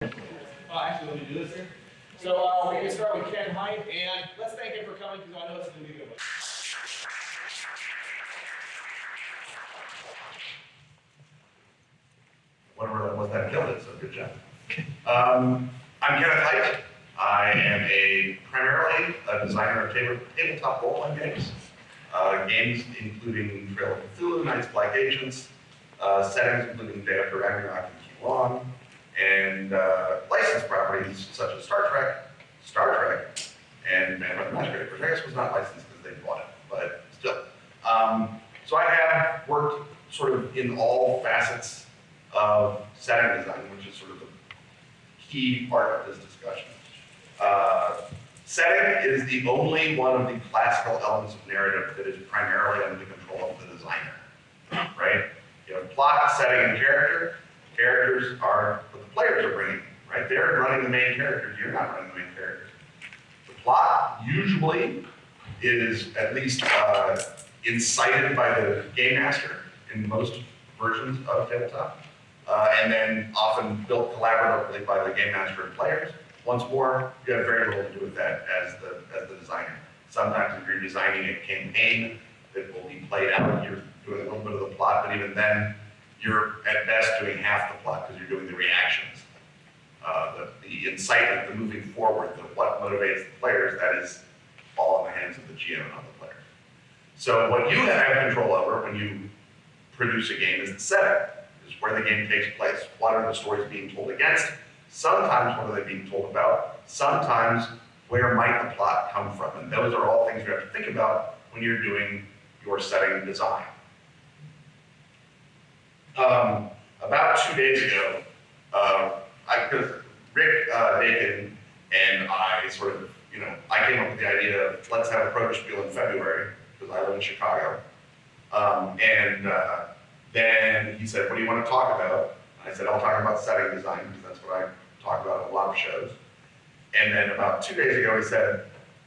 Actually, let me do this here. So we're going to start with Ken Hite, and let's thank him for coming because I know it's going to be a good one. Whatever that was that killed it, so good job. I'm Kenneth Hite. I am primarily a designer of tabletop role-playing games. Games including Trail of Cthulhu, Knights of Black Agents, settings including Day After Ragnarok and Q1, and licensed properties such as Star Trek, and Man the Masquerade, which I guess was not licensed because they bought it, but still. So I have worked sort of in all facets of setting design, which is sort of the key part of this discussion. Setting is the only one of the classical elements of narrative that is primarily under the control of the designer, right? You have plot, setting, and character. Characters are what the players are bringing, right? They're running the main characters. You're not running the main characters. The plot usually is at least incited by the game master in most versions of tabletop, and then often built collaboratively by the game master and players. Once more, you have very little to do with that as the designer. Sometimes if you're designing a campaign that will be played out, you're doing a little bit of the plot, but even then, you're at best doing half the plot because you're doing the reactions. The incitement, the moving forward, what motivates the players, that is all in the hands of the GM and of the players. So what you have control over when you produce a game is the setting, is where the game takes place. What are the stories being told against? Sometimes what are they being told about? Sometimes where might the plot come from? And those are all things you have to think about when you're doing your setting design. About 2 days ago, because Rick Dakin and I sort of, I came up with the idea of let's have a produce spiel in February, because I live in Chicago. Then he said, what do you want to talk about? I said, I'll talk about setting design, because that's what I talk about in a lot of shows. And then about 2 days ago, he said,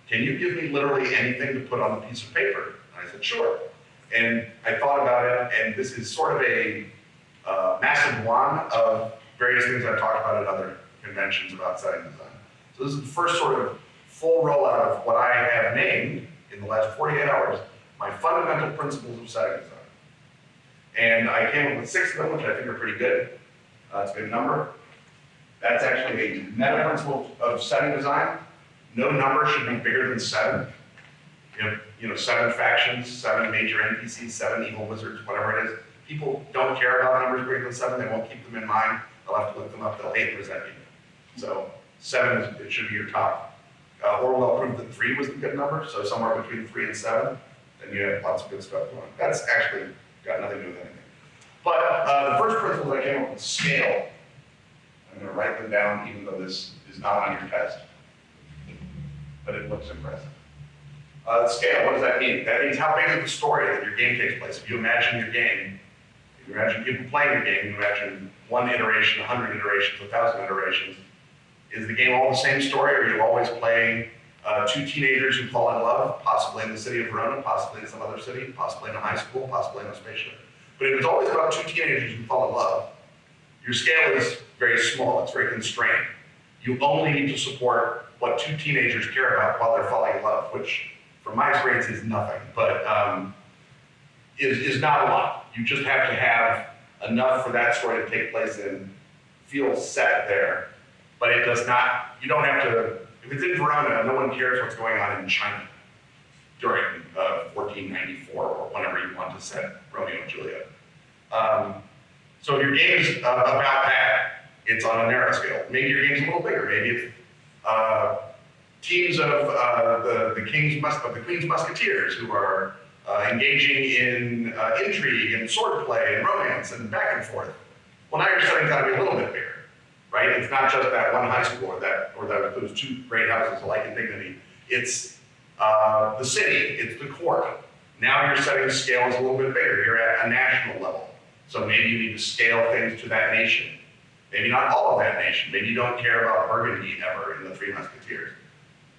can you give me literally anything to put on a piece of paper? And I said, sure. And I thought about it, and this is sort of a massive one of various things I've talked about at other conventions about setting design. So this is the first sort of full rollout of what I have named in the last 48 hours, my fundamental principles of setting design. And I came up with 6 of them, which I think are pretty good. It's a good number. That's actually a meta principle of setting design. No number should be bigger than 7. You have 7 factions, 7 major NPCs, 7 evil wizards, whatever it is. People don't care about numbers greater than 7. They won't keep them in mind. They'll have to look them up. They'll hate and resent you. So 7 it should be your top. Orwell proved that 3 was the good number. So somewhere between 3 and 7, then you have lots of good stuff going on. That's actually got nothing to do with anything. But the first principle I came up with, scale. I'm going to write them down, even though this is not on your test. But it looks impressive. Scale, what does that mean? That means how big is the story that your game takes place. If you imagine your game, if you imagine people playing your game, you imagine 1 iteration, 100 iterations, 1,000 iterations. Is the game all the same story, or are you always playing 2 teenagers who fall in love, possibly in the city of Verona, possibly in some other city, possibly in a high school, possibly in a spaceship? But if it's always about 2 teenagers who fall in love, your scale is very small, it's very constrained. You only need to support what 2 teenagers care about while they're falling in love, which from my experience is nothing, but is not a lot. You just have to have enough for that story to take place and feel set there. But it does not, you don't have to, if it's in Verona, no one cares what's going on in China during 1494 or whenever you want to set Romeo and Juliet. So if your game is about that, it's on a narrow scale. Maybe your game's a little bigger. Maybe it's teams of the Queen's Musketeers who are engaging in intrigue and swordplay and romance and back and forth. Well, now your setting's got to be a little bit bigger, right? It's not just that one high school or those 2 great houses alike in dignity. It's the city, it's the court. Now your setting scale is a little bit bigger. You're at a national level. So maybe you need to scale things to that nation. Maybe not all of that nation. Maybe you don't care about Burgundy ever in the 3 Musketeers.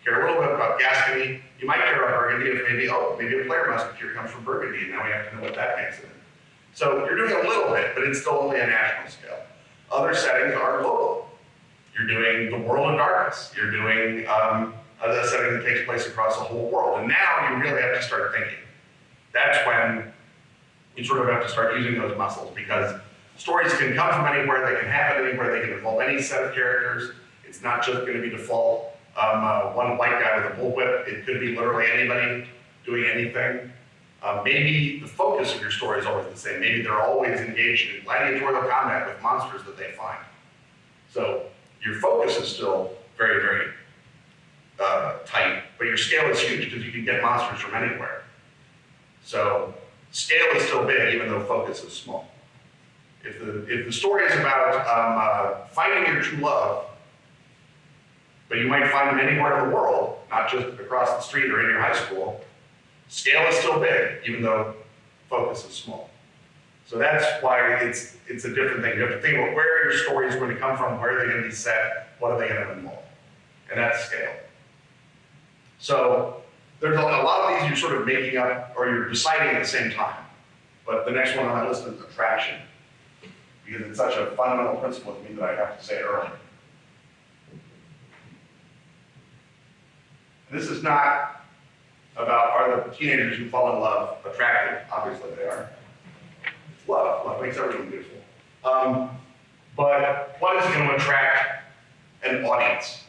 Care a little bit about Gascony. You might care about Burgundy if maybe a player musketeer comes from Burgundy, and now we have to know what that makes it. So you're doing a little bit, but it's still only a national scale. Other settings are local. You're doing the world of darkness. You're doing a setting that takes place across the whole world. And now you really have to start thinking. That's when you sort of have to start using those muscles, because stories can come from anywhere, they can happen anywhere, they can involve any set of characters. It's not just going to be default one white guy with a bullwhip. It could be literally anybody doing anything. Maybe the focus of your story is always the same. Maybe they're always engaged in gladiatorial combat with monsters that they find. So your focus is still very, very tight, but your scale is huge because you can get monsters from anywhere. So scale is still big, even though focus is small. If the story is about finding your true love, but you might find them anywhere in the world, not just across the street or in your high school, scale is still big, even though focus is small. So that's why it's a different thing. You have to think about where your story is going to come from, where are they going to be set, what are they going to involve, and that's scale. So there's a lot of these you're sort of making up, or you're deciding at the same time. But the next one on my list is attraction, because it's such a fundamental principle to me that I have to say it early. This is not about, are the teenagers who fall in love attractive? Obviously they are. It's love. Love makes everything beautiful. But what is going to attract an audience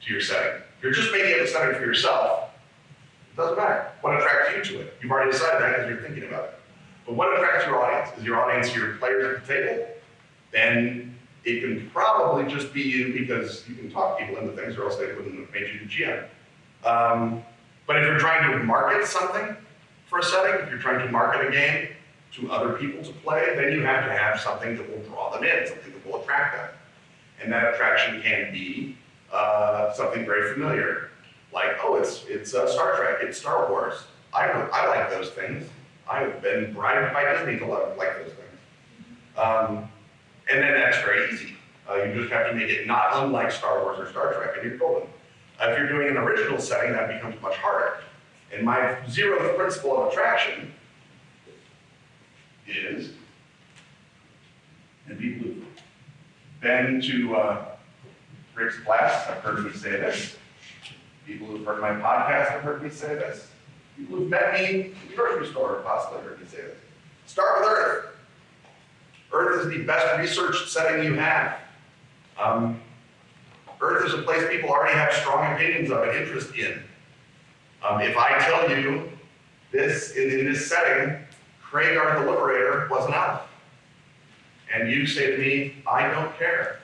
to your setting? If you're just making up a setting for yourself, it doesn't matter. What attracts you to it? You've already decided that because you're thinking about it. But what attracts your audience? Is your audience your players at the table? Then it can probably just be you, because you can talk people into things, or else they wouldn't have made you the GM. But if you're trying to market something for a setting, if you're trying to market a game to other people to play, then you have to have something that will draw them in, something that will attract them. And that attraction can be something very familiar, like, oh, it's Star Trek, it's Star Wars. I like those things. I've been bribed by Disney to like those things. And then that's very easy. You just have to make it not unlike Star Wars or Star Trek, and you're golden. If you're doing an original setting, that becomes much harder. And my 0th principle of attraction is, and be blue. Been to Rick's class, I've heard me say this. People who've heard my podcast have heard me say this. People who've met me in the grocery store have possibly heard me say this. Start with Earth. Earth is the best researched setting you have. Earth is a place people already have strong opinions of and interest in. If I tell you this, in this setting, Kragar the Liberator was an elf, and you say to me, I don't care.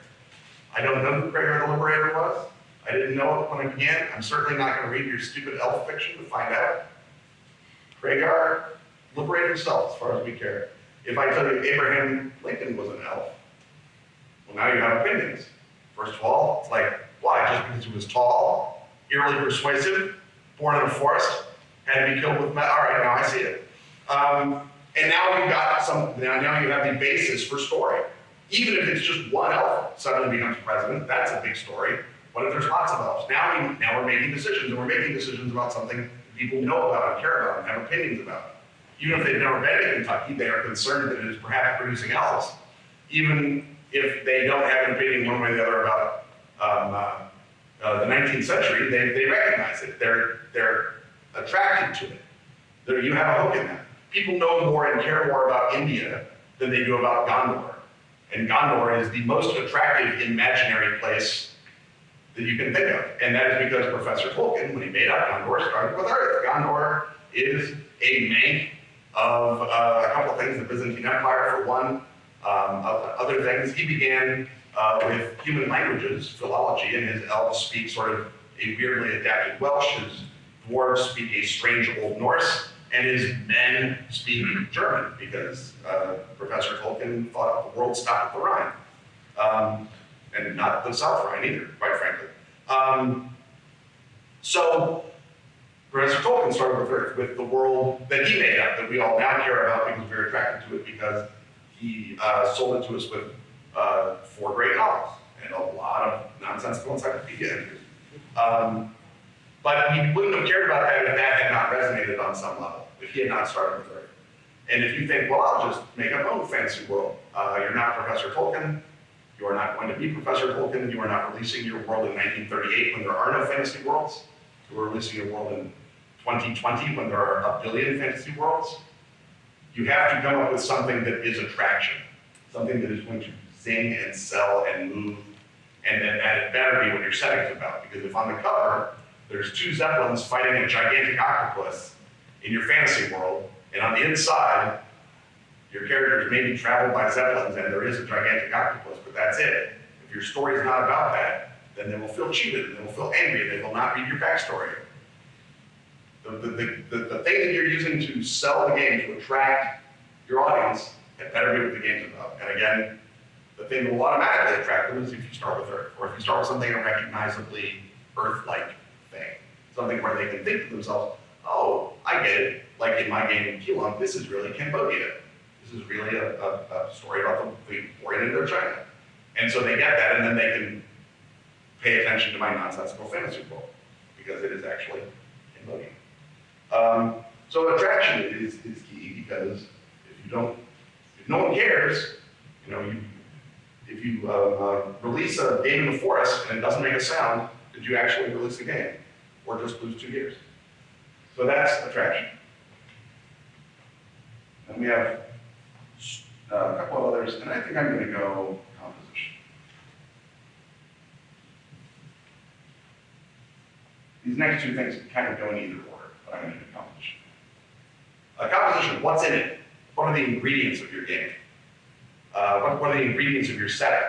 I don't know who Kragar the Liberator was. I didn't know it when I began. I'm certainly not going to read your stupid elf fiction to find out. Kragar liberated himself as far as we care. If I tell you Abraham Lincoln was an elf, well, now you have opinions. First of all, it's like, why? Just because he was tall, eerily persuasive, born in a forest, had to be killed with all right, now I see it. And now you've got now you have the basis for story. Even if it's just one elf suddenly becomes president, that's a big story. What if there's lots of elves? Now we're making decisions, and we're making decisions about something that people know about and care about and have opinions about. Even if they've never been to Kentucky, they are concerned that it is perhaps producing elves. Even if they don't have an opinion one way or the other about the 19th century, they recognize it. They're attracted to it. You have a hook in that. People know more and care more about India than they do about Gondor. And Gondor is the most attractive imaginary place that you can think of. And that is because Professor Tolkien, when he made up Gondor, started with Earth. Gondor is a mank of a couple of things, the Byzantine Empire for one, other things. He began with human languages, philology, and his elves speak sort of a weirdly adapted Welsh. His dwarves speak a strange Old Norse, and his men speak German, because Professor Tolkien thought the world stopped at the Rhine. And not the South Rhine either, quite frankly. So Professor Tolkien started with the world that he made up, that we all now care about because we're attracted to it, because he sold it to us with 4 great novels and a lot of nonsensical encyclopedia entries. But he wouldn't have cared about that if that had not resonated on some level, if he had not started with Earth. And if you think, well, I'll just make up my own fantasy world, you're not Professor Tolkien, You are not going to be Professor Tolkien. You are not releasing your world in 1938 when there are no fantasy worlds. You are releasing your world in 2020 when there are a billion fantasy worlds. You have to come up with something that is attraction, something that is going to zing and sell and move, and then that it better be what your setting's about. Because if on the cover, there's two zeppelins fighting a gigantic octopus in your fantasy world, and on the inside, your characters maybe travel by zeppelins and there is a gigantic octopus, but that's it. If your story is not about that, then they will feel cheated, and they will feel angry, and they will not read your backstory. The thing that you're using to sell the game, to attract your audience, it better be what the game's about. And again, the thing that will automatically attract them is if you start with Earth, or if you start with something a recognizably Earth-like thing. Something where they can think to themselves, oh, I get it. Like in my game in Keelung, this is really Cambodia. This is really a story about the oriented of China. And so they get that, and then they can pay attention to my nonsensical fantasy world, because it is actually Cambodian. So attraction is key, because if no one cares, if you release a game in the forest and it doesn't make a sound, did you actually release the game? Or just lose 2 years? So that's attraction. And we have a couple of others, and I think I'm going to go composition. These next 2 things kind of go in either order, but I'm going to do composition. Composition, what's in it? What are the ingredients of your game? What are the ingredients of your setting?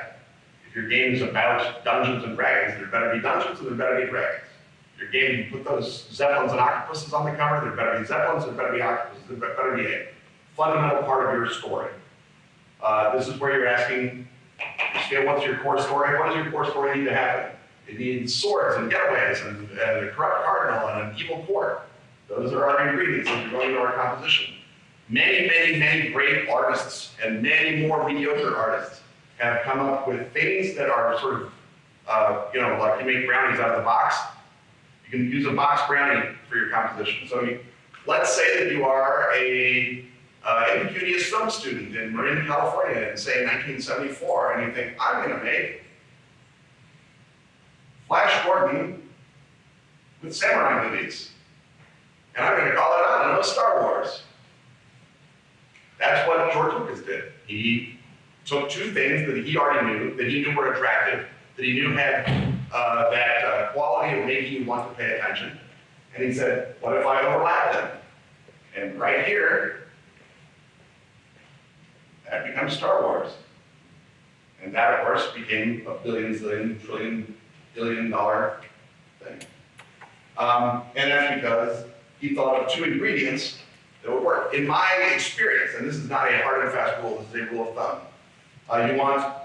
If your game is about Dungeons and Dragons, there better be dungeons and there better be dragons. Your game, you put those zeppelins and octopuses on the cover, there better be zeppelins, there better be octopuses, there better be a fundamental part of your story. This is where you're asking, what's your core story? What does your core story need to happen? It needs swords and getaways and a corrupt cardinal and an evil court. Those are our ingredients as we're going into our composition. Many, many, many great artists and many more mediocre artists have come up with things that are sort of, like you make brownies out of the box. You can use a box brownie for your composition. So let's say that you are a impecunious film student in Marin, California in, say, 1974, and you think, I'm going to make Flash Gordon with samurai movies. And I'm going to call it, I don't know, Star Wars. That's what George Lucas did. He took 2 things that he already knew, that he knew were attractive, that he knew had that quality of making you want to pay attention, and he said, what if I overlap them? And right here, that becomes Star Wars. And that, of course, became a billion, zillion, trillion, billion-dollar thing. And that's because he thought of 2 ingredients that would work. In my experience, and this is not a hard and fast rule, this is a rule of thumb, you want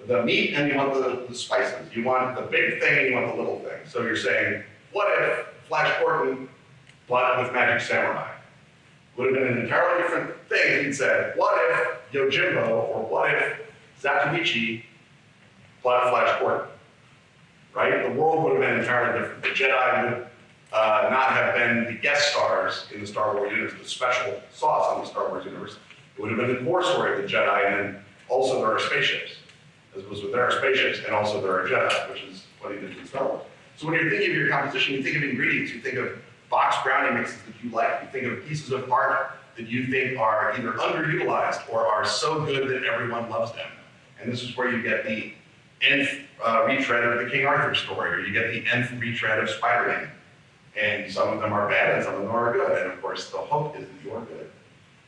the meat and you want the spices. You want the big thing and you want the little thing. So you're saying, what if Flash Gordon, but with Magic Samurai? Would have been an entirely different thing if he'd said, what if Yojimbo, or what if Zatoichi, but Flash Gordon? Right? The world would have been entirely different. The Jedi would not have been the guest stars in the Star Wars universe, the special sauce on the Star Wars universe. It would have been the core story of the Jedi, and then also there are spaceships. As was with there are spaceships, and also there are Jedi, which is what he did in Star Wars. So when you're thinking of your composition, you think of ingredients, you think of box brownie mixes that you like, you think of pieces of art that you think are either underutilized or are so good that everyone loves them. And this is where you get the nth retread of the King Arthur story, or you get the nth retread of Spider-Man. And some of them are bad and some of them are good. And of course, the hope is that you are good.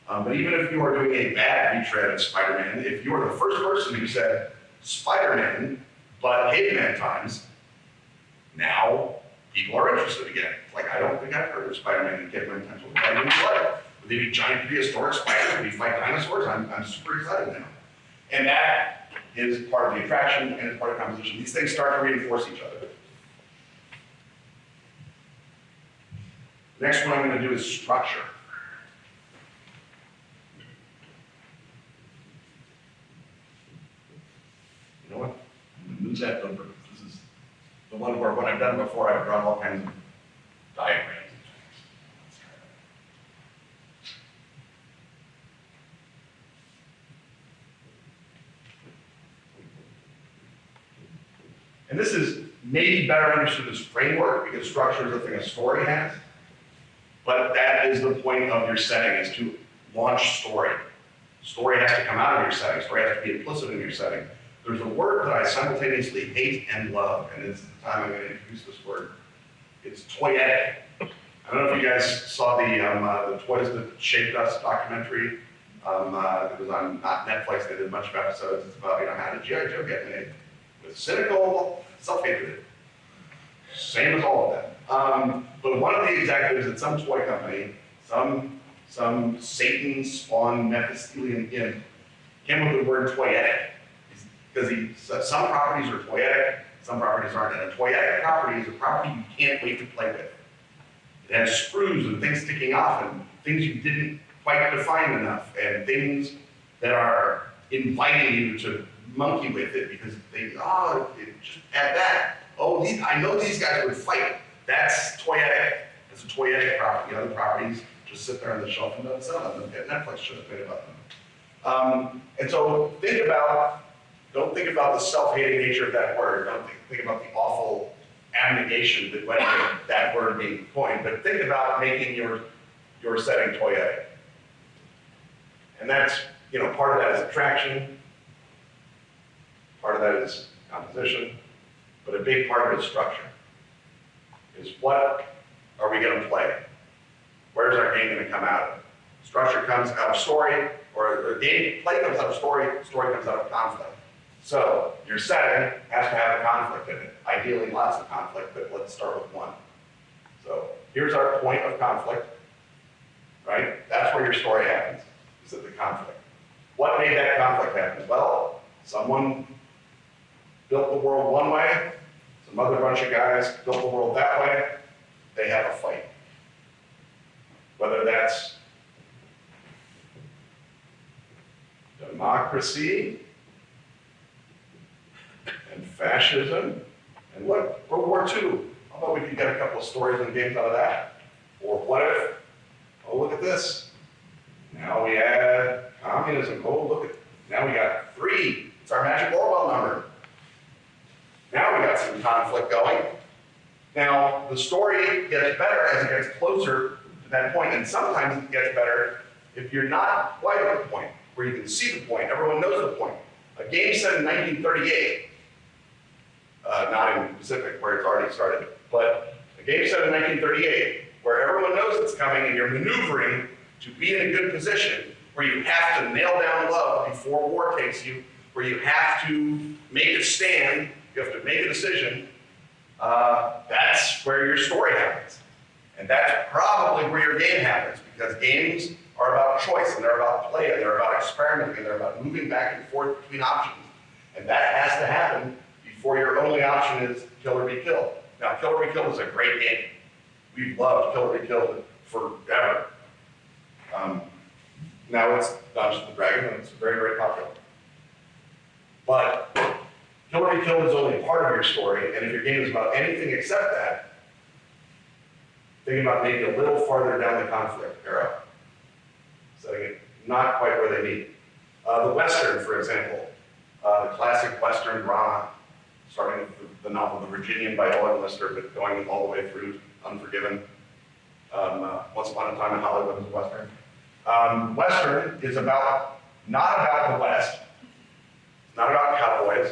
But even if you are doing a bad retread of Spider-Man, if you are the first person who said Spider-Man, but caveman times, now people are interested again. Like, I don't think I've heard of Spider-Man in caveman times. What would they be giant prehistoric spiders? Would he fight dinosaurs? I'm super excited now. And that is part of the attraction and it's part of composition. These things start to reinforce each other. The next one I'm going to do is structure. You know what? I'm going to move that over. This is the one where what I've done before, I've drawn all kinds of diagrams. Let's try that. And this is maybe better understood as framework because structure is a thing a story has. But that is the point of your setting, is to launch story. Story has to come out of your setting. Story has to be implicit in your setting. There's a word that I simultaneously hate and love, and it's the time I'm going to introduce this word. It's toyetic. I don't know if you guys saw the Toys That Shaped Us documentary. It was on not Netflix. They did a bunch of episodes. It's about how did G.I. Joe get made? With cynical self-hatred. Same as all of them. But one of the executives at some toy company, some Satan spawned Mephistophelian imp, came up with the word toyetic. Because some properties are toyetic, some properties aren't. And a toyetic property is a property you can't wait to play with. It has screws and things sticking off and things you didn't quite define enough and things that are inviting you to monkey with it because just add that. Oh, I know these guys would fight. That's toyetic. It's a toyetic property. Other properties just sit there on the shelf and don't sell them. Netflix should have made about them. And so don't think about the self-hating nature of that word. Don't think about the awful abnegation that went into that word being coined, but think about making your setting toyetic. And that's, part of that is attraction, part of that is composition, but a big part of it is structure. Is what are we going to play? Where's our game going to come out of? Structure comes out of story, or play comes out of story comes out of conflict. So your setting has to have a conflict in it. Ideally lots of conflict, but let's start with one. So here's our point of conflict, right? That's where your story happens, is at the conflict. What made that conflict happen? Well, someone built the world one way, some other bunch of guys built the world that way, they have a fight. Whether that's democracy, and fascism, and what, World War II. How about we could get a couple of stories and games out of that? Or what if, oh, look at this. Now we add communism. Oh, look at, now we got 3. It's our magic Orwell number. Now we got some conflict going. Now, the story gets better as it gets closer to that point, and sometimes it gets better if you're not quite at the point, where you can see the point, everyone knows the point. A game set in 1938, not in Pacific where it's already started, but a game set in 1938 where everyone knows it's coming and you're maneuvering to be in a good position, where you have to nail down love before war takes you, where you have to make a stand, you have to make a decision, that's where your story happens. And that's probably where your game happens, because games are about choice, and they're about play, and they're about experimenting, and they're about moving back and forth between options. And that has to happen before your only option is kill or be killed. Now, Kill or Be Killed is a great game. We've loved Kill or Be Killed forever. Now it's Dungeons and Dragons, and it's very, very popular. But Kill or Be Killed is only part of your story, and if your game is about anything except that, think about maybe a little farther down the conflict arrow. Setting it not quite where they need. The Western, for example, the classic Western drama, starting with the novel The Virginian by Owen Lister, but going all the way through Unforgiven. Once Upon a Time in Hollywood is a Western. Western is not about the West, it's not about cowboys.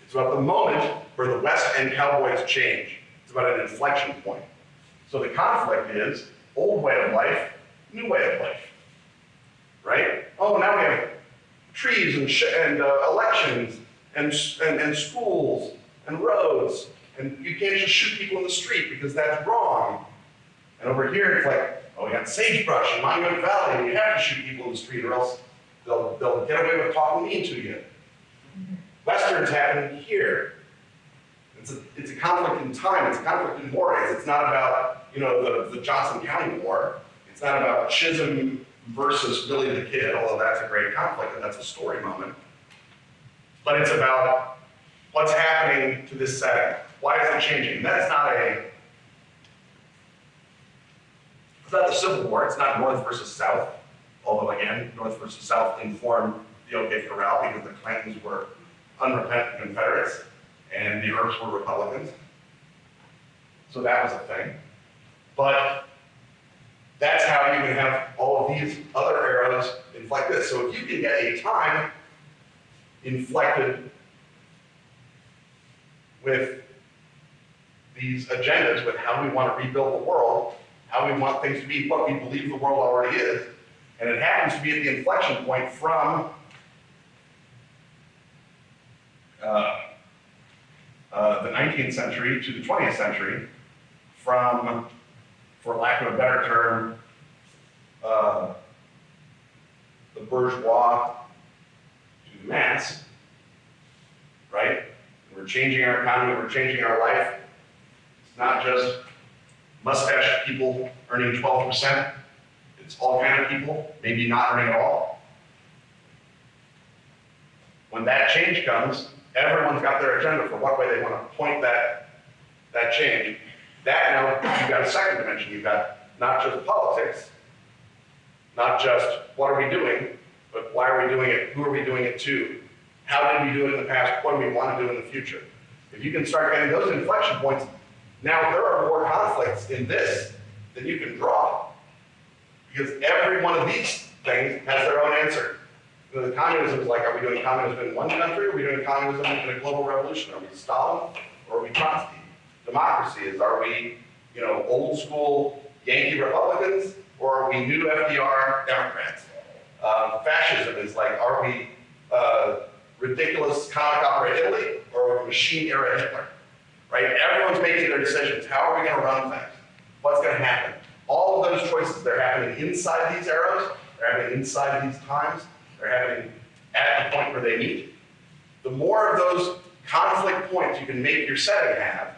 It's about the moment where the West and cowboys change. It's about an inflection point. So the conflict is old way of life, new way of life, right? Oh, now we have trees and elections and schools and roads, and you can't just shoot people in the street because that's wrong. And over here it's like, oh, we got sagebrush and Monument Valley, and you have to shoot people in the street or else they'll get away with talking mean to you. Westerns happen here. It's a conflict in time, it's a conflict in mores. It's not about, the Johnson County War. It's not about Chisholm versus Billy the Kid, although that's a great conflict and that's a story moment. But it's about what's happening to this setting. Why is it changing? And that's it's not the Civil War, it's not North versus South. Although again, North versus South informed the OK Corral because the Clintons were unrepentant Confederates. and the Earps were Republicans. So that was a thing. But that's how you can have all of these other arrows inflect this. So if you can get a time inflected with these agendas, with how we want to rebuild the world, how we want things to be, what we believe the world already is, and it happens to be at the inflection point from the 19th century to the 20th century, from, for lack of a better term, the bourgeois to the mass, right? We're changing our economy, we're changing our life. It's not just mustache people earning 12%, it's all kind of people, maybe not earning at all. When that change comes, everyone's got their agenda for what way they want to point that change. That now, you've got a second dimension. You've got not just politics, not just what are we doing, but why are we doing it, who are we doing it to, how did we do it in the past, what do we want to do in the future. If you can start getting those inflection points, now there are more conflicts in this than you can draw. Because every one of these things has their own answer. You know, the communism is like, are we doing communism in one country, or are we doing communism in a global revolution? Are we Stalin, or are we Trotsky? Democracy is, are we, you know, old school Yankee Republicans, or are we new FDR Democrats? Fascism is like, are we ridiculous comic opera Italy, or are we machine era Hitler? Right? Everyone's making their decisions. How are we going to run things? What's going to happen? All of those choices, they're happening inside these arrows, they're happening inside these times, they're happening at the point where they meet. The more of those conflict points you can make your setting have,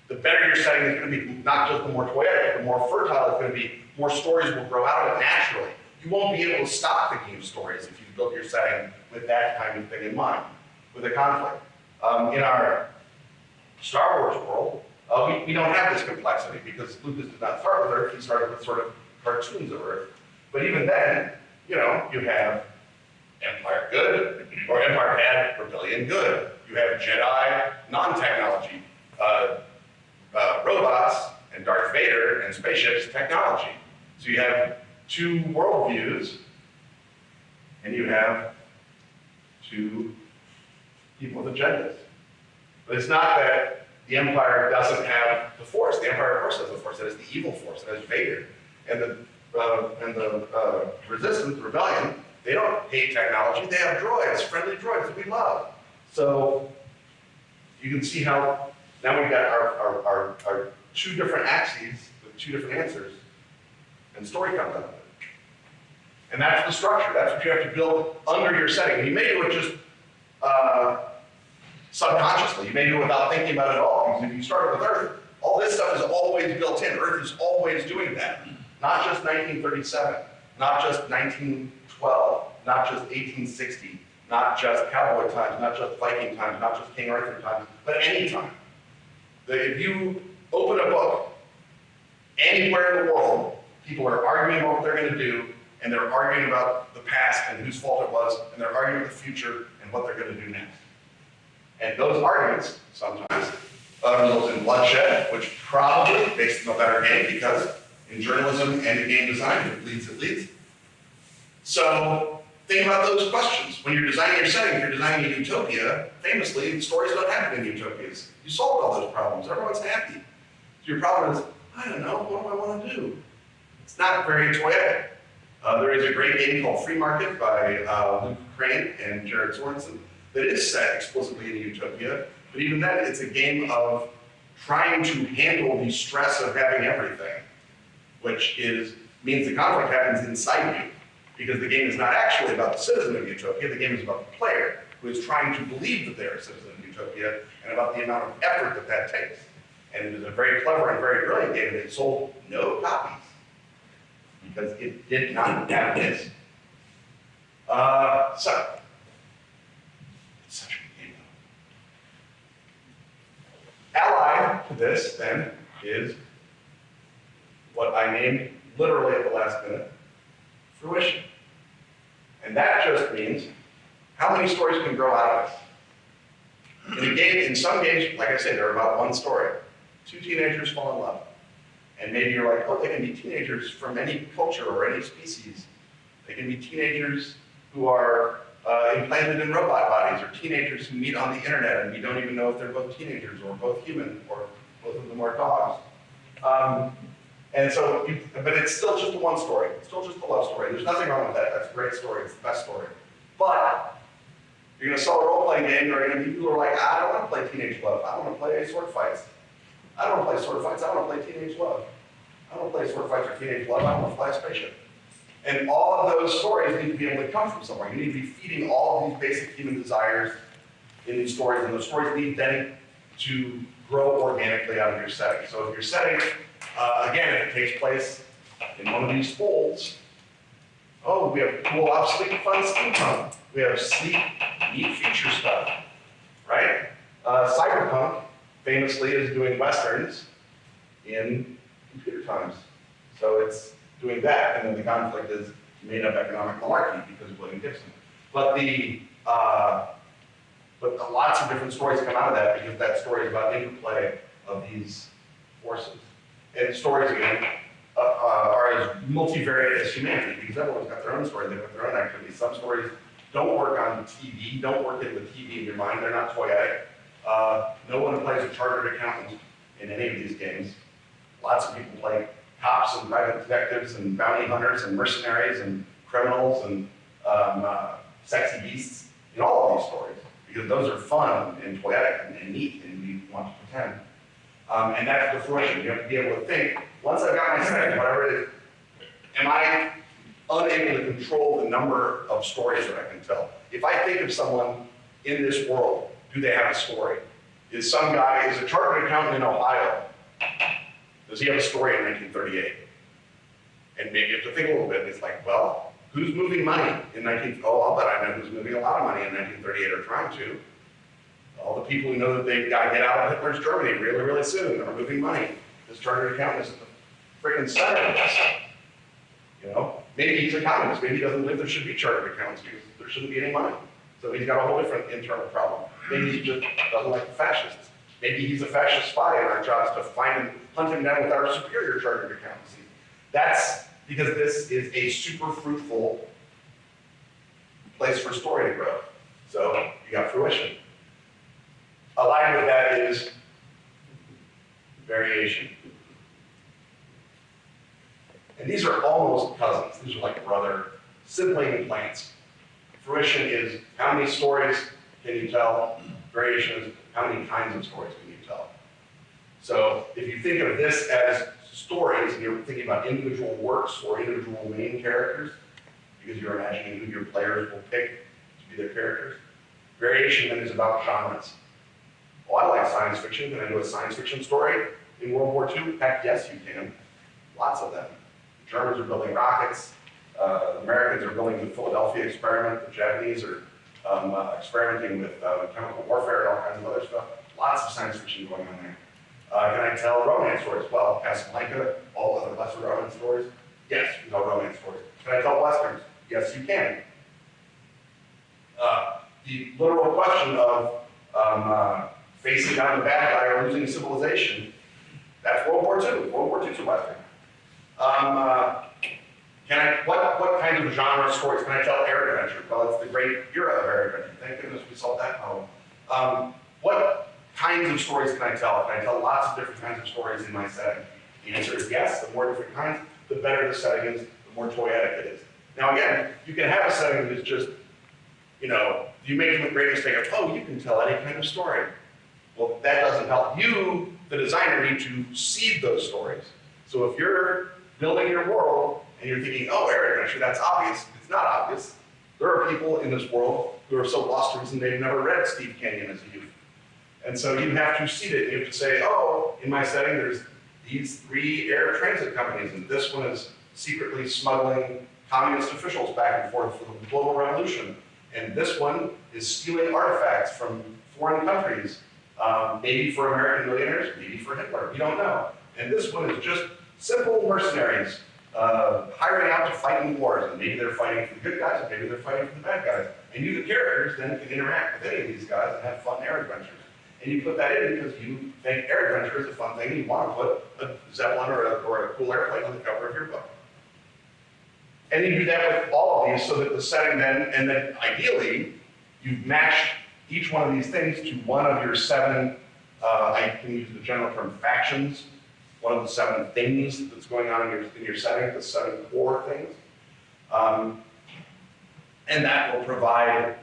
the better your setting is going to be. Not just the more poetic, the more fertile it's going to be, more stories will grow out of it naturally. You won't be able to stop thinking of stories if you build your setting with that kind of thing in mind, with a conflict. In our Star Wars world, we don't have this complexity because Lucas did not start with Earth, he started with sort of cartoons of Earth. But even then, you know, you have Empire good, or Empire bad, Rebellion good. You have Jedi, non-technology, robots, and Darth Vader, and spaceships, technology. So you have two worldviews, and you have two people with agendas. But it's not that the Empire doesn't have the Force. The Empire, of course, has the Force. It has the evil Force. It has Vader. And the Resistance, the Rebellion, they don't hate technology. They have droids, friendly droids that we love. So you can see how now we've got our two different axes with two different answers, and story comes out of it. And that's the structure. That's what you have to build under your setting. And you may do it just subconsciously. You may do it without thinking about it at all. Because if you started with Earth, all this stuff is always built in. Earth is always doing that. Not just 1937, not just 1912, not just 1860, not just cowboy times, not just Viking times, not just King Arthur times, but any time. If you open a book, anywhere in the world, people are arguing about what they're going to do, and they're arguing about the past and whose fault it was, and they're arguing about the future and what they're going to do next. And those arguments sometimes result in bloodshed, which probably makes them a better game, because in journalism and in game design, if it leads, it leads. So think about those questions. When you're designing your setting, if you're designing a utopia, famously, stories don't happen in utopias. You solved all those problems. Everyone's happy. So your problem is, I don't know, what do I want to do? It's not very toyetic. There is a great game called Free Market by Luke Crane and Jared Sorensen that is set explicitly in a utopia, but even then, it's a game of trying to handle the stress of having everything, which means the conflict happens inside you, because the game is not actually about the citizen of utopia, the game is about the player, who is trying to believe that they're a citizen of utopia, and about the amount of effort that that takes. And it is a very clever and very brilliant game, and it sold no copies, because it did not have this. So, it's such a good game, though. Allied to this, then, is what I named, literally at the last minute, fruition. And that just means, how many stories can grow out of this? In a game, in some games, like I say, they're about one story. Two teenagers fall in love. And maybe you're like, oh, they can be teenagers from any culture or any species. They can be teenagers who are implanted in robot bodies, or teenagers who meet on the internet and we don't even know if they're both teenagers or both human or both of them are dogs. And so, but it's still just a one story. It's still just a love story. There's nothing wrong with that. That's a great story. It's the best story. But you're going to sell a role-playing game, there are going to be people who are like, I don't want to play teenage love. I want to play sword fights. I don't want to play sword fights. I want to play teenage love. I don't want to play sword fights or teenage love. I want to fly a spaceship. And all of those stories need to be able to come from somewhere. You need to be feeding all of these basic human desires in these stories, and those stories need then to grow organically out of your setting. So if your setting, again, if it takes place in one of these folds, oh, we have cool, obsolete, fun steampunk. We have sleek, neat feature stuff, right? Cyberpunk famously is doing Westerns in computer times. So it's doing that, and then the conflict is made up economic malarkey because of William Gibson. But lots of different stories come out of that because that story is about interplay of these forces. And stories, again, are as multivariate as humanity because everyone's got their own story, they've got their own activities. Some stories don't work on TV, don't work in the TV in your mind, they're not toyetic. No one plays a chartered accountant in any of these games. Lots of people play cops and private detectives and bounty hunters and mercenaries and criminals and sexy beasts in all of these stories because those are fun and poetic and neat and we want to pretend. And that's the fruition. You have to be able to think, once I've got my setting, whatever it is, am I unable to control the number of stories that I can tell? If I think of someone in this world, do they have a story? Is some guy, is a chartered accountant in Ohio, does he have a story in 1938? And maybe you have to think a little bit. It's like, well, who's moving money in I'll bet I know who's moving a lot of money in 1938 or trying to. All the people who know that they've got to get out of Hitler's Germany really, really soon are moving money. This chartered accountant is at the freaking center of this. You know, maybe he's a communist. Maybe he doesn't believe there should be chartered accountants because there shouldn't be any money. So he's got a whole different internal problem. Maybe he just doesn't like the fascists. Maybe he's a fascist spy and our job is to find him, hunt him down with our superior chartered accountancy. That's because this is a super fruitful place for story to grow. So you got fruition. Aligned with that is variation. And these are almost cousins. These are like brother sibling plants. Fruition is how many stories can you tell? Variation is how many kinds of stories can you tell? So if you think of this as stories, and you're thinking about individual works or individual main characters, because you're imagining who your players will pick to be their characters, variation then is about genres. Oh, I like science fiction. Can I do a science fiction story in World War II? Heck yes, you can. Lots of them. The Germans are building rockets. The Americans are building the Philadelphia experiment. The Japanese are experimenting with chemical warfare and all kinds of other stuff. Lots of science fiction going on there. Can I tell romance stories? Well, Casablanca, all other lesser romance stories. Yes, you can tell romance stories. Can I tell westerns? Yes, you can. The literal question of facing down the bad guy or losing civilization, that's World War II. World War II is a western. What kind of genre stories can I tell air adventure? Well, it's the great era of air adventure. Thank goodness we solved that problem. What kinds of stories can I tell? Can I tell lots of different kinds of stories in my setting? The answer is yes. The more different kinds, the better the setting is, the more toyetic it is. Now again, you can have a setting that is just, you know, you make the great mistake of, oh, you can tell any kind of story. Well, that doesn't help. You, the designer, need to seed those stories. So if you're building your world and you're thinking, oh, air adventure, that's obvious. It's not obvious. There are people in this world who are so lost to reason they've never read Steve Canyon as a youth. And so you have to seed it. You have to say, oh, in my setting, there's these 3 air transit companies, and this one is secretly smuggling communist officials back and forth for the global revolution. And this one is stealing artifacts from foreign countries, maybe for American millionaires, maybe for Hitler, we don't know. And this one is just simple mercenaries hiring out to fight in wars, and maybe they're fighting for the good guys, and maybe they're fighting for the bad guys. And you, the characters, then can interact with any of these guys and have fun air adventures. And you put that in because you think air adventure is a fun thing, and you want to put a Zeppelin or a cool airplane on the cover of your book. And you do that with all of these so that the setting then, and then ideally, you've matched each one of these things to one of your 7, I can use the general term factions, one of the 7 things that's going on in your setting, the 7 core things. And that will provide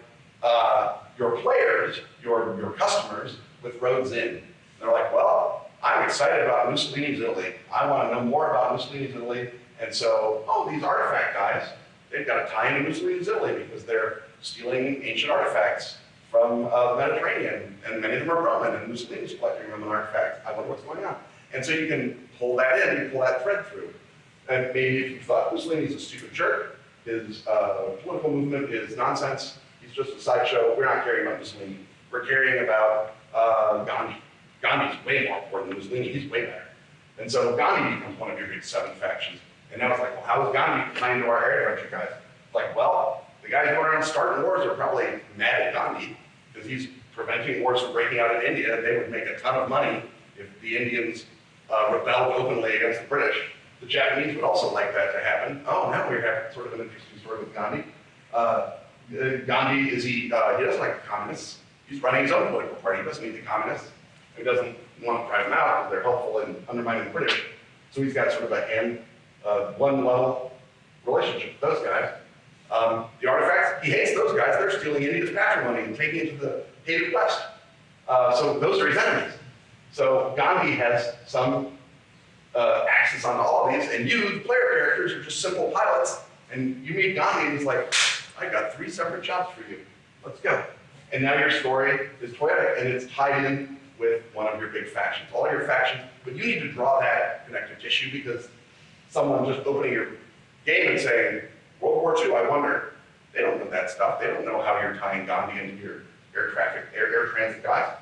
your players, your customers, with roads in. They're like, well, I'm excited about Mussolini's Italy. I want to know more about Mussolini's Italy. And so, oh, these artifact guys, they've got to tie into Mussolini's Italy because they're stealing ancient artifacts from the Mediterranean, and many of them are Roman, and Mussolini's collecting Roman artifacts. I wonder what's going on. And so you can pull that in, you pull that thread through. And maybe if you thought Mussolini's a stupid jerk, his political movement is nonsense, he's just a sideshow, we're not caring about Mussolini. We're caring about Gandhi. Gandhi's way more important than Mussolini, he's way better. And so Gandhi becomes one of your big 7 factions. And now it's like, well, how is Gandhi tying to our air adventure guys? Like, well, the guys going around starting wars are probably mad at Gandhi because he's preventing wars from breaking out in India, and they would make a ton of money if the Indians rebelled openly against the British. The Japanese would also like that to happen. Oh, now we have sort of an interesting story with Gandhi. Gandhi, he doesn't like the communists. He's running his own political party. He doesn't need the communists. He doesn't want to drive them out because they're helpful in undermining the British. So he's got sort of a one-level relationship with those guys. The artifacts, he hates those guys. They're stealing India's patrimony and taking it to the hated West. So those are his enemies. So Gandhi has some access on all of these, and you, the player characters, are just simple pilots, and you meet Gandhi, and he's like, I got 3 separate jobs for you. Let's go. And now your story is poetic, and it's tied in with one of your big factions. All your factions, but you need to draw that connective tissue because someone just opening your game and saying, World War II, I wonder, they don't know that stuff. They don't know how you're tying Gandhi into your air transit guys.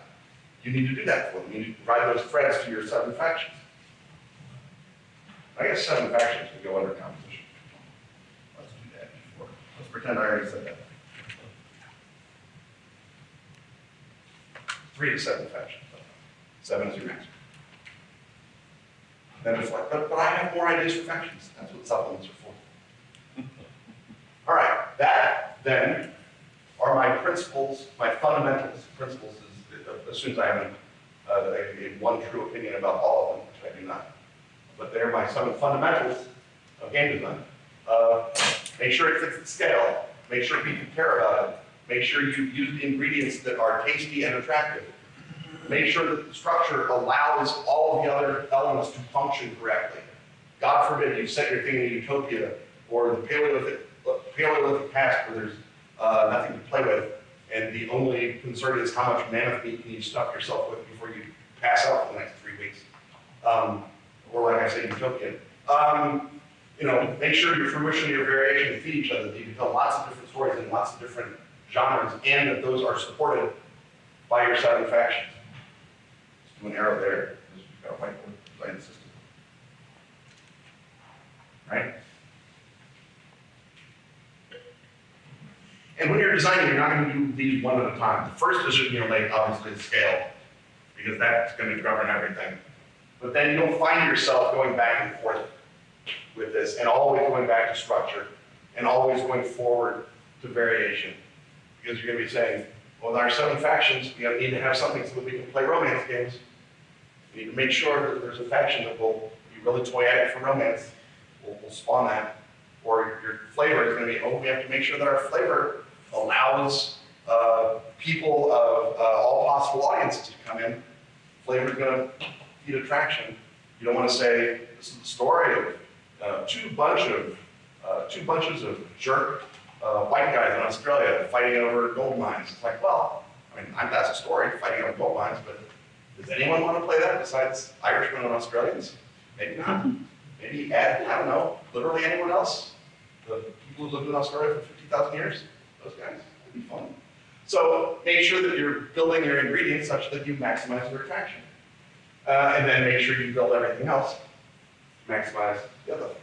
You need to do that for them. You need to provide those threads to your 7 factions. I guess 7 factions can go under composition. Let's do that before. Let's pretend I already said that. 3 to 7 factions. 7 is your max. Then it's like, but I have more ideas for factions. That's what supplements are for. All right, that then are my principles, my fundamentals. Principles is, assumes I haven't a one true opinion about all of them, which I do not. But they're my 7 fundamentals of game design. Make sure it fits the scale. Make sure people care about it. Make sure you use the ingredients that are tasty and attractive. Make sure that the structure allows all of the other elements to function correctly. God forbid you set your thing in a utopia or the Paleolithic past where there's nothing to play with, and the only concern is how much mammoth meat can you stuff yourself with before you pass out for the next 3 weeks. Or like I say, utopian. Make sure your fruition and your variation feed each other, that you can tell lots of different stories in lots of different genres, and that those are supported by your 7 factions. Just do an arrow there, because you've got a whiteboard design system. Right? And when you're designing, you're not going to do these one at a time. The first decision you'll make, obviously, is scale, because that's going to govern everything. But then you'll find yourself going back and forth with this, and always going back to structure, and always going forward to variation. Because you're going to be saying, well, in our 7 factions, we need to have something so that we can play romance games. We need to make sure that there's a faction that will be really toyetic for romance, will spawn that. Or your flavor is going to be, oh, we have to make sure that our flavor allows people of all possible audiences to come in. Flavor is going to feed attraction. You don't want to say, this is the story of two bunches of jerk white guys in Australia fighting over gold mines. It's like, well, I mean, that's a story, fighting over gold mines, but does anyone want to play that besides Irishmen and Australians? Maybe not. Maybe add, I don't know, literally anyone else? The people who lived in Australia for 50,000 years? Those guys, it'd be fun. So make sure that you're building your ingredients such that you maximize your attraction. And then make sure you build everything else to maximize the other things.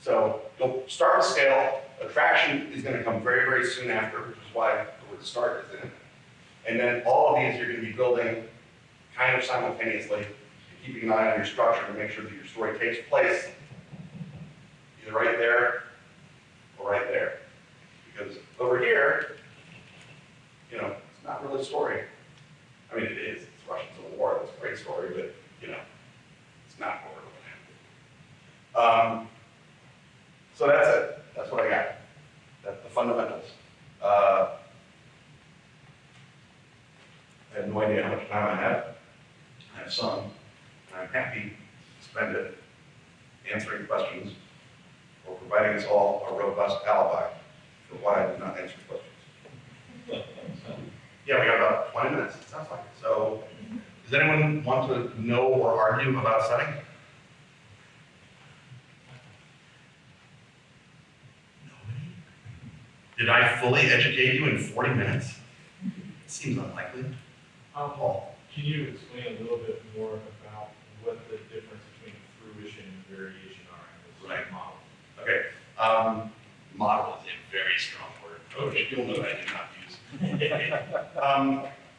So you'll start with scale. Attraction is going to come very, very soon after, which is why the word start is in it. And then all of these you're going to be building kind of simultaneously, keeping an eye on your structure to make sure that your story takes place either right there or right there. Because over here, you know, it's not really a story. I mean, it is. It's Russian Civil War. It's a great story, but, you know, it's not what we're looking at. So that's it. That's what I got. That's the fundamentals. I have no idea how much time I have. I have some, and I'm happy to spend it answering questions or providing us all a robust alibi for why I did not answer questions. Yeah, we got about 20 minutes, it sounds like. So, does anyone want to know or argue about setting? Nobody? Did I fully educate you in 40 minutes? It seems unlikely. Paul. Can you explain a little bit more about what the difference between fruition and variation are in this Right. model? Okay. Model is a very strong word. Coach, you'll know I did not use.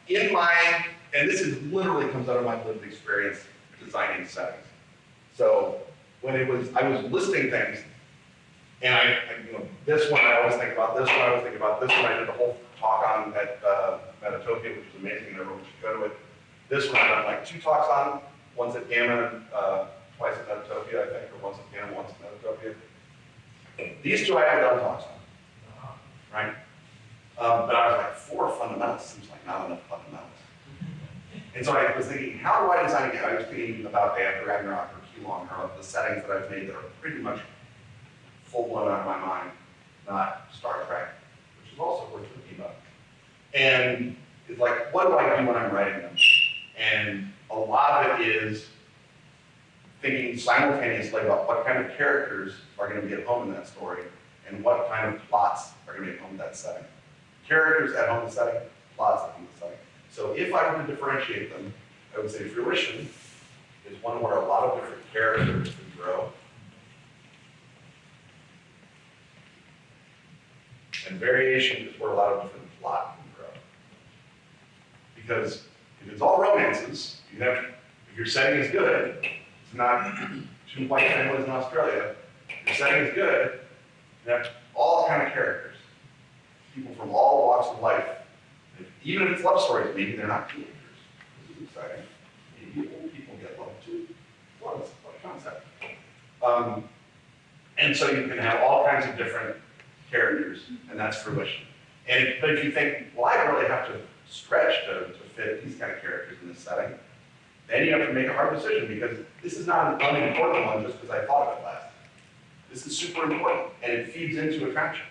In my, and this is literally comes out of my lived experience designing settings. So when I was listing things, and you know, this one I always think about, this one I always think about, this one I did the whole talk on at Metatopia, which was amazing, and everyone should go to it. This one I've done like 2 talks on, once at Gamma, twice at Metatopia, I think, or once at Gamma, once at Metatopia. These 2 I haven't done talks on, right? But I was like, 4 fundamentals seems like not enough fundamentals. And so I was thinking, how do I design it? I was thinking about Day After Ragnarok or Q-Long, or the settings that I've made that are pretty much full-blown out of my mind, not Star Trek, which is also worth thinking about. And it's like, what do I do when I'm writing them? And a lot of it is thinking simultaneously about what kind of characters are going to be at home in that story, and what kind of plots are going to be at home in that setting. Characters at home in the setting, plots at home in the setting. So if I were to differentiate them, I would say Fruition is one where a lot of different characters can grow. And Variation is where a lot of different plot can grow. Because if it's all romances, you have, if your setting is good, it's not 2 white families in Australia, if your setting is good, you have all kind of characters. People from all walks of life. Even if it's love stories, maybe they're not teenagers. This is exciting. Maybe old people get love too. What a concept. And so you can have all kinds of different characters, and that's Fruition. But if you think, well, I really have to stretch to fit these kind of characters in this setting, then you have to make a hard decision, because this is not an unimportant one just because I thought of it last. This is super important, and it feeds into attraction,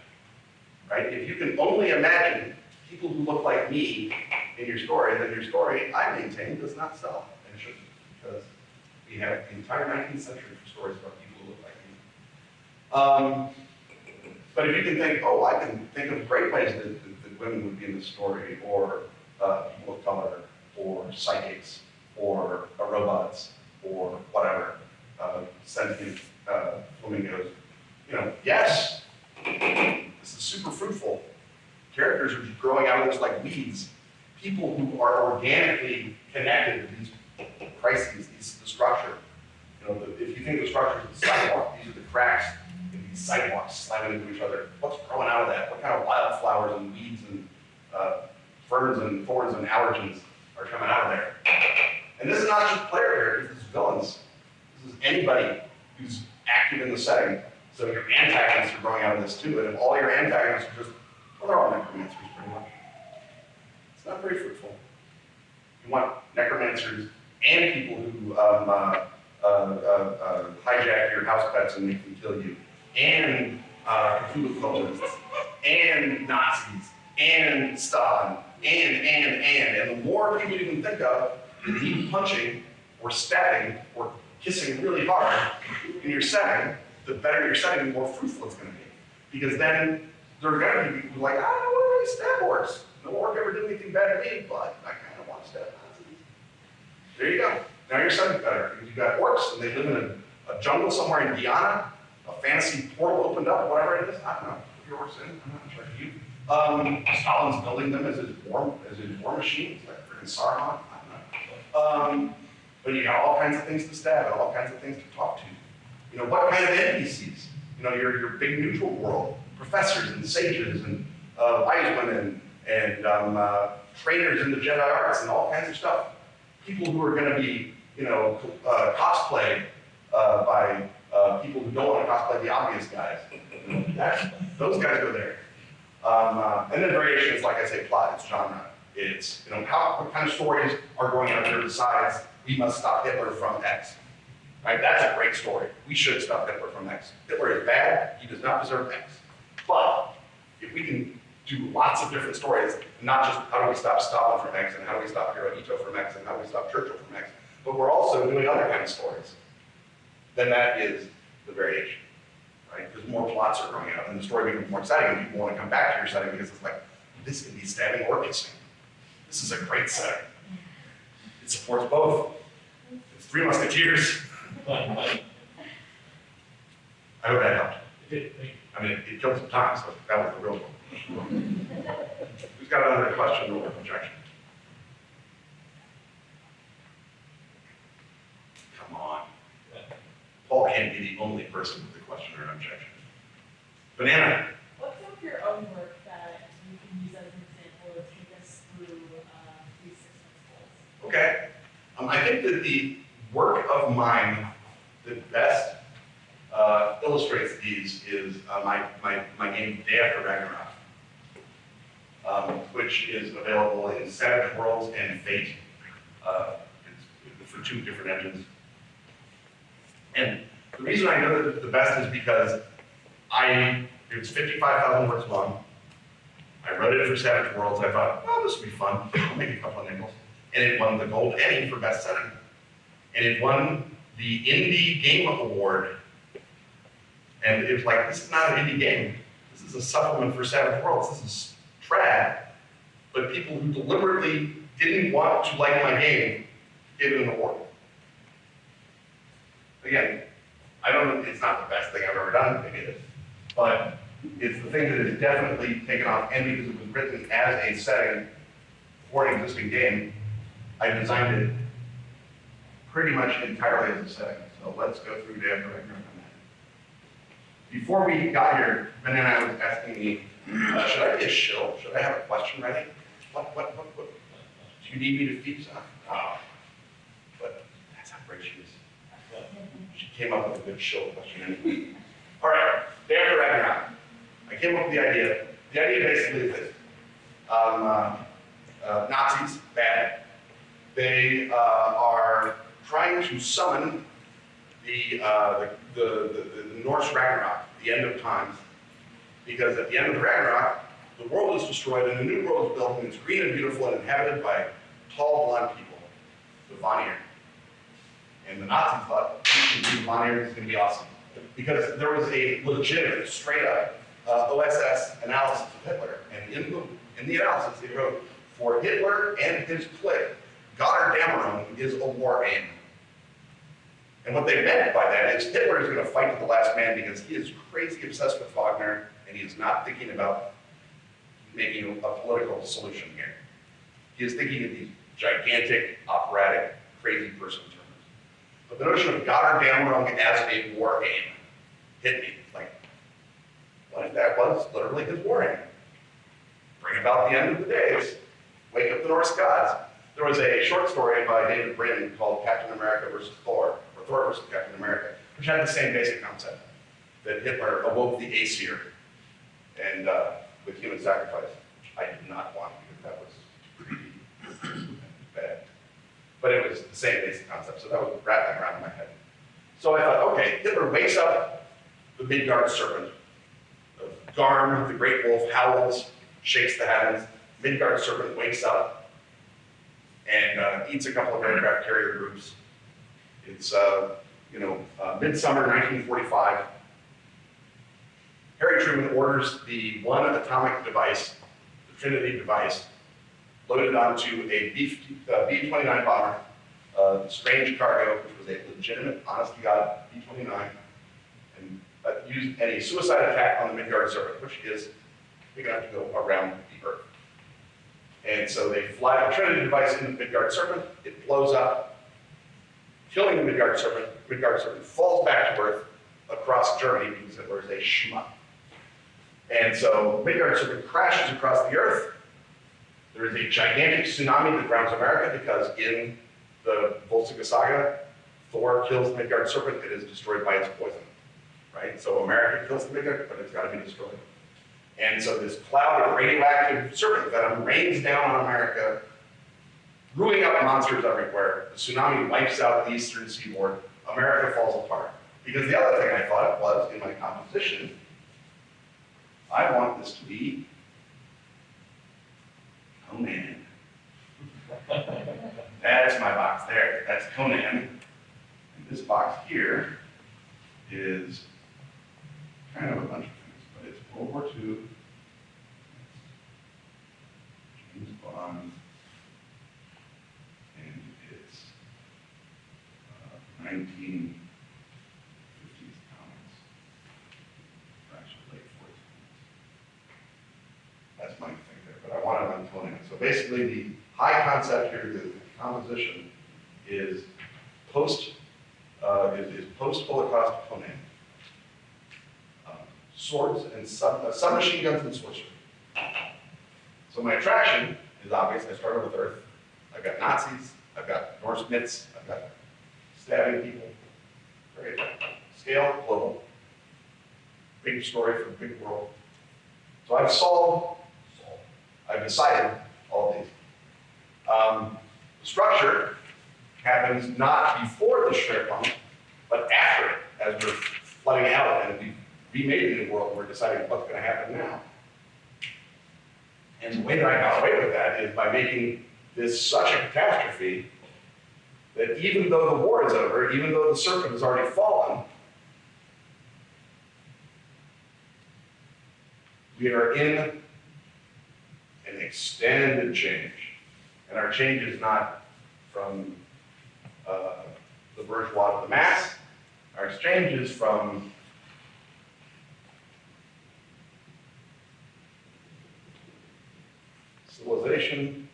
right? If you can only imagine people who look like me in your story, then your story, I maintain, does not sell, and shouldn't, because we have the entire 19th century for stories about people who look like me. But if you can think, oh, I can think of great ways that women would be in the story, or people of color, or psychics, or robots, or whatever, sentient flamingos, you know, yes, this is super fruitful. Characters are just growing out of this like weeds. People who are organically connected to these crises, the structure. You know, if you think of the structure of the sidewalk, these are the cracks in these sidewalks slamming into each other. What's growing out of that? What kind of wildflowers and weeds and ferns and thorns and allergens are coming out of there? And this is not just player characters, this is villains. This is anybody who's active in the setting. So your antagonists are growing out of this too, and if all your antagonists are just, well, they're all necromancers pretty much. It's not very fruitful. You want necromancers and people who hijack your house pets and make them kill you, and Cthulhu cultists, and Nazis, and Stalin, and the more people you can think of that need punching, or stabbing, or kissing really hard in your setting, the better your setting, the more fruitful it's going to be. Because then there are going to be people who are like, I don't want to stab orcs. No orc ever did anything bad to me, but I kind of want to stab Nazis. There you go. Now your setting's better. Because you've got orcs, and they live in a jungle somewhere in Guyana. a fantasy portal opened up, whatever it is, I don't know, if yours in, I'm not sure. Stalin's building them as his war machines, like freaking Saruman, I don't know. But you got all kinds of things to stab and all kinds of things to talk to. You know, what kind of NPCs? You know, your big neutral world, professors and sages and wise women and trainers in the Jedi arts and all kinds of stuff. People who are going to be, you know, cosplayed by people who don't want to cosplay the obvious guys. Those guys go there. And then variations, like I say, plot, it's genre. It's, you know, what kind of stories are going on here besides we must stop Hitler from X. Right? That's a great story. We should stop Hitler from X. Hitler is bad. He does not deserve X. But if we can do lots of different stories, not just how do we stop Stalin from X and how do we stop Hirohito from X and how do we stop Churchill from X, but we're also doing other kind of stories, then that is the variation. Right? Because more plots are growing out and the story becomes more exciting and people want to come back to your setting because it's like, this can be stabbing or kissing. This is a great setting. It supports both. It's Three Musketeers. I hope that helped. I mean, it killed some time, so that was the real one. Who's got another question or objection? Come on. Paul can't be the only person with a question or an objection. Banana. What's some of your own work that you can use as an example to take us through these 6 principles? Okay. I think that the work of mine that best illustrates these is my game Day After Ragnarok, which is available in Savage Worlds and Fate for 2 different engines. And the reason I know that it's the best is because it's 55,000 words long. I wrote it for Savage Worlds. I thought, oh, this would be fun. I'll make a couple of nickels. And it won the Gold Emmy for Best Setting. And it won the Indie Game Award. And it was like, this is not an indie game. This is a supplement for Savage Worlds. This is trad. But people who deliberately didn't want to like my game gave it an award. Again, I don't know, it's not the best thing I've ever done, maybe it is. But it's the thing that has definitely taken off, and because it was written as a setting for an existing game, I designed it pretty much entirely as a setting. So let's go through Day After Ragnarok on that. Before we got here, Banana was asking me, should I be a shill? Should I have a question ready? What? Do you need me to feed something? Oh. But that's how great she is. She came up with a good shill question anyway. All right, Day After Ragnarok. I came up with the idea. The idea basically is this. Nazis, bad. They are trying to summon the Norse Ragnarok, the end of times, because at the end of the Ragnarok, the world is destroyed and a new world is built and it's green and beautiful and inhabited by tall, blonde people, the Vanir. And the Nazis thought, the Vanir is going to be awesome. Because there was a legitimate, straight up OSS analysis of Hitler. And in the analysis, they wrote, for Hitler and his clique, Gotterdammerung is a war aim. And what they meant by that is Hitler is going to fight to the last man because he is crazy obsessed with Wagner and he is not thinking about making a political solution here. He is thinking of these gigantic, operatic, crazy person terms. But the notion of Gotterdammerung as a war aim hit me. Like, what if that was literally his war aim? Bring about the end of the days. Wake up the Norse gods. There was a short story by David Brin called Captain America versus Thor, or Thor versus Captain America, which had the same basic concept, that Hitler awoke the Aesir and with human sacrifice, which I did not want because that was pretty bad. But it was the same basic concept, so that was rattling around in my head. So I thought, okay, Hitler wakes up the Midgard serpent. Garm, the great wolf, howls, shakes the heavens. Midgard serpent wakes up and eats a couple of aircraft carrier groups. It's, midsummer 1945. Harry Truman orders the one atomic device, the Trinity device, loaded onto a B-29 bomber, strange cargo, which was a legitimate, honest-to-God B-29, and use any suicide attack on the Midgard serpent, which is big enough to go around the Earth. And so they fly the Trinity device into the Midgard serpent, it blows up, killing the Midgard serpent. Midgard serpent falls back to Earth across Germany because it was a schmuck. And so Midgard serpent crashes across the Earth. There is a gigantic tsunami that drowns America because in the Volsunga saga, Thor kills the Midgard serpent, it is destroyed by its poison, right? So America kills the Midgard, but it's got to be destroyed. And so this cloud of radioactive serpent venom rains down on America, brewing up monsters everywhere. The tsunami wipes out the eastern seaboard. America falls apart. Because the other thing I thought it was in my composition, I want this to be Conan. That's my box there. That's Conan. And this box here is kind of a bunch of things, but it's World War II, James Bond, and it's 1950s comics, or actually late 40s. That's my thing there, but I want it on Conan. So basically the high concept here, the composition is post-Holocaust Conan. Swords and submachine guns and sorcery. So my attraction is obvious. I started with Earth. I've got Nazis. I've got Norse myths. I've got stabbing people. Very scale, global. Big story for the big world. So I've decided all of these. The structure happens not before the Schwerpunkt, but after it, as we're flooding out and we've remade the new world, we're deciding what's going to happen now. And the way that I got away with that is by making this such a catastrophe that even though the war is over, even though the serpent has already fallen, we are in an extended change. And our change is not from the bourgeois to the mass. Our exchange is from civilization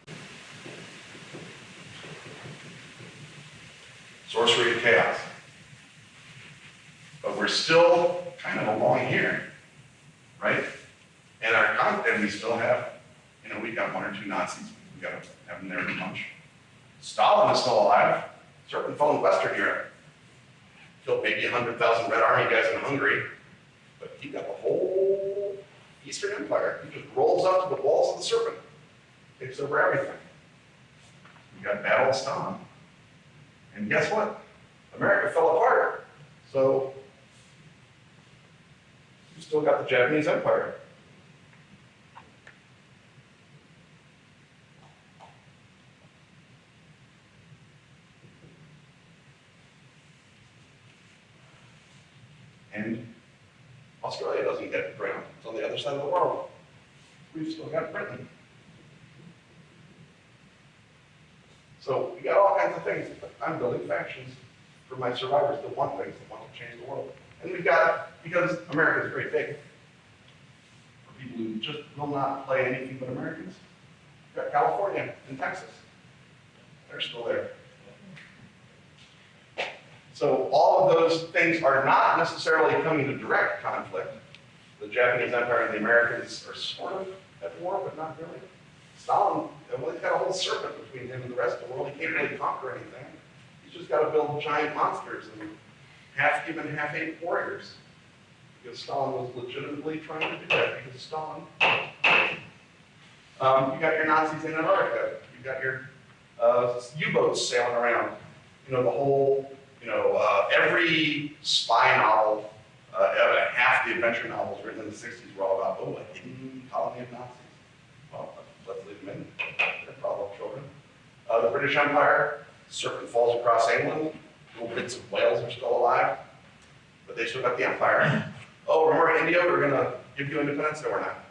to sorcery and chaos. But we're still kind of along here, right? And we still have, we've got one or two Nazis. We've got to have them there to punch. Stalin is still alive. Serpent fell in Western Europe. Killed maybe 100,000 Red Army guys in Hungary. But he got the whole Eastern Empire. He just rolls up to the walls of the serpent. Takes over everything. We got Battle of Stalin. And guess what? America fell apart. So we still got the Japanese Empire. And Australia doesn't get the ground. It's on the other side of the world. We've still got Britain. So we got all kinds of things. I'm building factions for my survivors that want things, that want to change the world. And we've got, because America is very big, for people who just will not play anything but Americans, we've got California and Texas. They're still there. So all of those things are not necessarily coming to direct conflict. The Japanese Empire and the Americans are sort of at war, but not really. Stalin, well, he's got a whole serpent between him and the rest of the world. He can't really conquer anything. He's just got to build giant monsters and half-human, half-ape warriors. Because Stalin was legitimately trying to do that. Because Stalin, you got your Nazis in Antarctica. You got your U-boats sailing around. The whole. Every spy novel, half the adventure novels written in the 60s were all about, a hidden colony of Nazis. Well, let's leave them in. They're problem children. The British Empire, the serpent falls across England. Little bits of Wales are still alive, but they still got the empire. Oh, remember India? We're going to give you independence? No, we're not.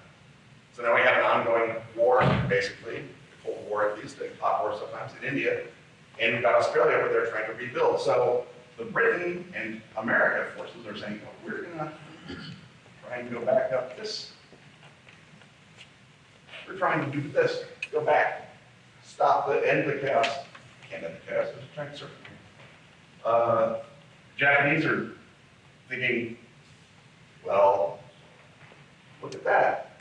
So now we have an ongoing war, basically, the Cold War at least, a hot war sometimes in India. And we've got Australia where they're trying to rebuild. So the Britain and America forces are saying, oh, we're gonna try and go back up this. We're trying to do this, go back, stop the end of the chaos. Can't end the chaos, there's a giant serpent. Japanese are thinking, well, look at that.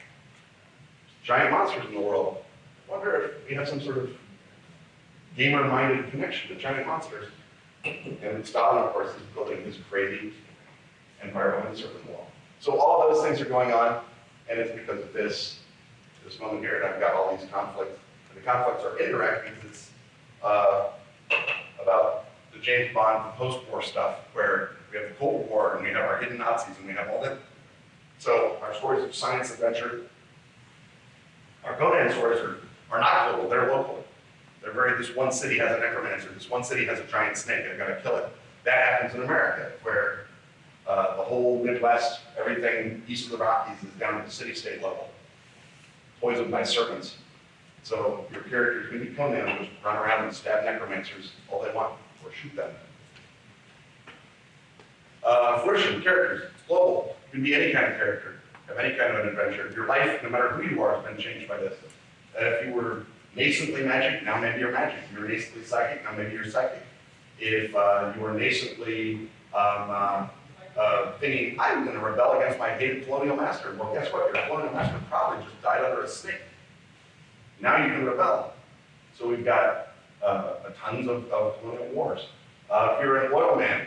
Giant monsters in the world. I wonder if we have some sort of gamer-minded connection to giant monsters. And Stalin, of course, is building this crazy empire behind the serpent wall. So all of those things are going on, and it's because of this moment here, and I've got all these conflicts. And the conflicts are indirect because it's about the James Bond post-war stuff, where we have the Cold War, and we have our hidden Nazis, and we have all that. So our stories of science adventure, our Conan stories are not global, they're local. They're this one city has a necromancer, this one city has a giant snake, I've got to kill it. That happens in America, where the whole Midwest, everything east of the Rockies is down at the city-state level, poisoned by serpents. So your characters can be Conan, just run around and stab necromancers all they want, or shoot them. Fruition, characters, it's global. You can be any kind of character, have any kind of an adventure. Your life, no matter who you are, has been changed by this. If you were nascently magic, now maybe you're magic. If you were nascently psychic, now maybe you're psychic. If you were nascently thinking, I'm going to rebel against my hated colonial master, well, guess what? Your colonial master probably just died under a snake. Now you can rebel. So we've got tons of colonial wars. If you're an oil man,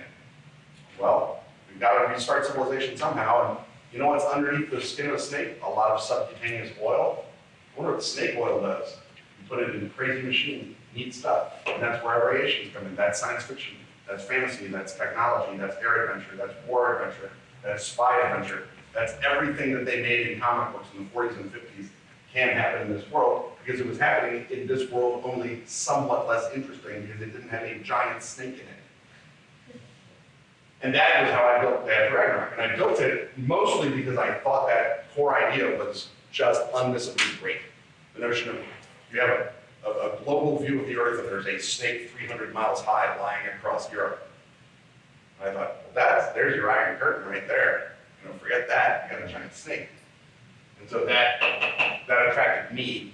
well, we've got to restart civilization somehow. And you know what's underneath the skin of a snake? A lot of subcutaneous oil. I wonder what snake oil does. You put it in crazy machines, neat stuff. And that's where variations come in. That's science fiction. That's fantasy. That's technology. That's air adventure. That's war adventure. That's spy adventure. That's everything that they made in comic books in the 40s and 50s can happen in this world, because it was happening in this world, only somewhat less interesting because it didn't have a giant snake in it. And that was how I built Bad Ragnarok. And I built it mostly because I thought that core idea was just unmissably great. The notion of you have a global view of the earth and there's a snake 300 miles high lying across Europe. And I thought, well, there's your Iron Curtain right there. You know, forget that, you got a giant snake. And so that attracted me.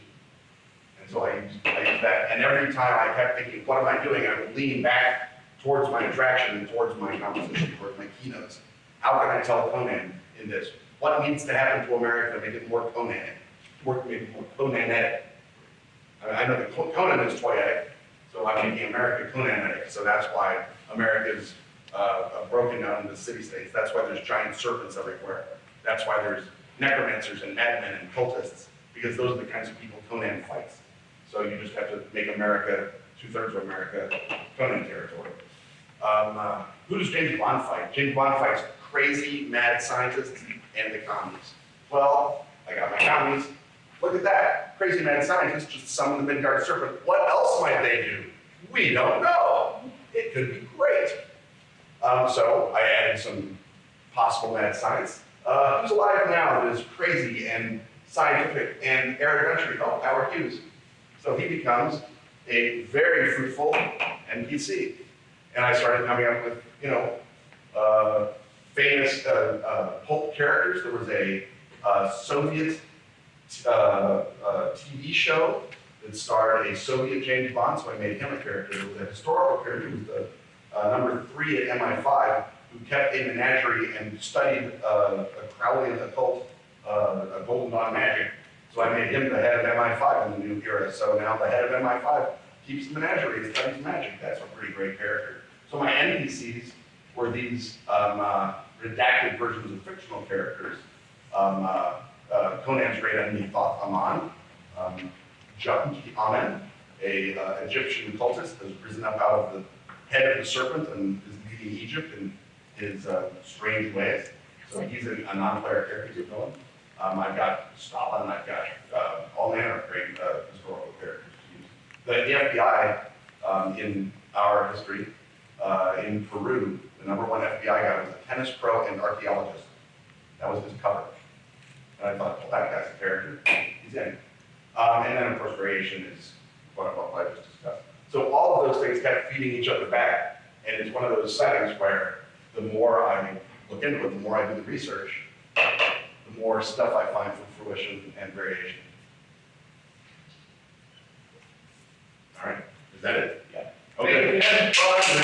And so I used that. And every time I kept thinking, what am I doing? I would lean back towards my attraction and towards my composition, towards my keynotes. How can I tell Conan in this? What needs to happen to America to make it more Conan, make it more Conanetic? I know that Conan is toyetic, so I'm making America Conanetic. So that's why America is broken down into city-states. That's why there's giant serpents everywhere. That's why there's necromancers and madmen and cultists, because those are the kinds of people Conan fights. So you just have to make America, 2/3 of America, Conan territory. Who does James Bond fight? James Bond fights crazy, mad scientists and the commies. Well, I got my commies. Look at that. Crazy, mad scientists just summoned the Midgard serpent. What else might they do? We don't know. It could be great. So I added some possible mad science. Who's alive now that is crazy and scientific and air adventure? Oh, Howard Hughes. So he becomes a very fruitful NPC. And I started coming up with, famous pulp characters. There was a Soviet TV show that starred a Soviet James Bond, so I made him a character. It was a historical character. He was the number 3 at MI5 who kept a menagerie and studied a Crowleyan occult, a Golden Dawn magic. So I made him the head of MI5 in the new era. So now the head of MI5 keeps the menagerie and studies magic. That's a pretty great character. So my NPCs were these redacted versions of fictional characters. Conan's great enemy, Thoth Aman. Junki Amen, a Egyptian cultist, has risen up out of the head of the serpent and is leading Egypt in his strange ways. So he's a non-player character, he's a villain. I've got Stalin, I've got all manner of great historical characters to use. The FBI in our history, in Peru, the #1 FBI guy was a tennis pro and archaeologist. That was his cover. And I thought, well, that guy's a character. He's in. And then, of course, variation is what I just discussed. So all of those things kept feeding each other back, and it's one of those settings where the more I look into it, the more I do the research, the more stuff I find from fruition and variation. All right, is that it? Yeah. Okay. Thank you, Ken. Well,